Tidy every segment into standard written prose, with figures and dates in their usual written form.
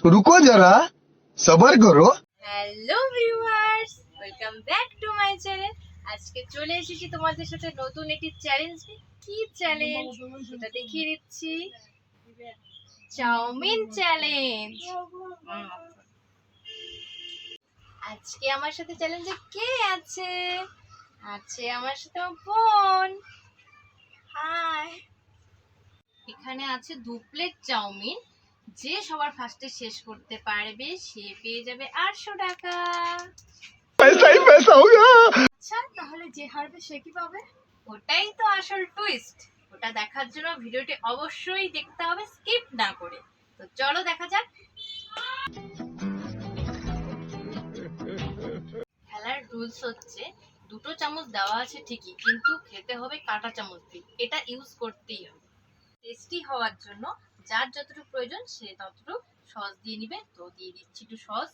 रुको जरा सबर करो। Hello viewers, welcome back to my channel. আজকে চলে এসেছি তোমাদের সাথে নতুন একটি চ্যালেঞ্জ। কি চ্যালেঞ্জ সেটা দেখিয়ে দিচ্ছি। Chowmein challenge. আজকে আমার সাথে চ্যালেঞ্জে কে আছে? আছে আমার সাথে আমার বোন। হাই। এখানে আছে 2 প্লেট চাউমিন। যে সবার ফার্স্টে শেষ করতে পারবে সে পেয়ে যাবে 800 টাকা। पैसा ही पैसा होगा। আচ্ছা, তাহলে যে হারবে সে কি পাবে? ওটাই তো আসল টুইস্ট। ওটা দেখার জন্য ভিডিওটি অবশ্যই দেখতে হবে, স্কিপ না করে। তো চলো দেখা যাক। খেলার রুলস হচ্ছে, দুটো চামচ দেওয়া আছে ঠিকই, কিন্তু খেতে হবে কাঁটা চামচ দিয়ে। এটা ইউজ করতেই হবে। টেস্টি হওয়ার জন্য যার যতটুকু প্রয়োজন সে ততটুকু সস দিয়ে নিবে। তো দিয়ে দিচ্ছি একটু সস।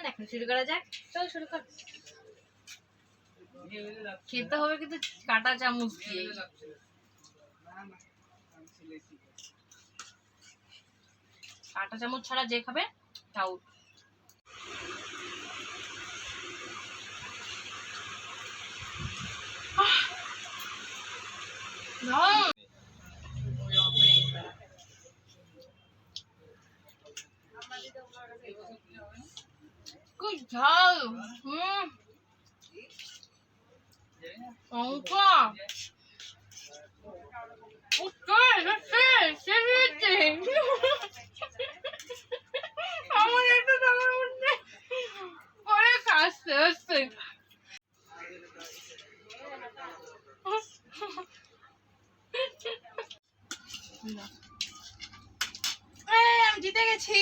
এখন শুরু করা যাক। চল শুরু কর। খেতে হবে কিন্তু কাঁটা চামচ দিয়ে। কাঁটা চামচ ছাড়া যে খাবে তাও। খুব ঝাল। লঙ্কা। আমার এটা আমার মধ্যে অনেক আসছে আসছে। আমি জিতে গেছি।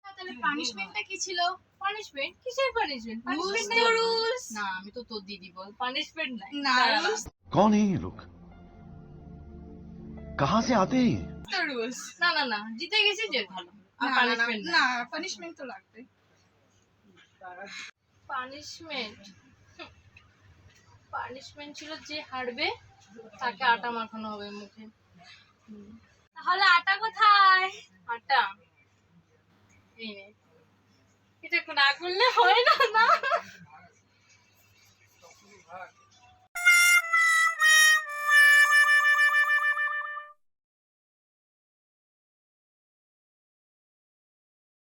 তাহলে পানিশমেন্টটা কি ছিল? পানিশমেন্ট কিসের পানিশমেন্ট? পানিশমেন্ট তো রুলস। না, আমি তো তোর দিদি বল, পানিশমেন্ট নাই। না, রুলস कौन है ये लोग? कहाँ से आते हैं? তো রুলস। না না না, জিতে গেছি যে ভালো। আর পানিশমেন্ট না পানিশমেন্ট তো লাগবে। পানিশমেন্ট পানিশমেন্ট ছিল যে হারবে তাকে আটা মাখানো হবে মুখে। তাহলে আটা কোথায়? আটা এই নে। এটা না করলে হয় না। না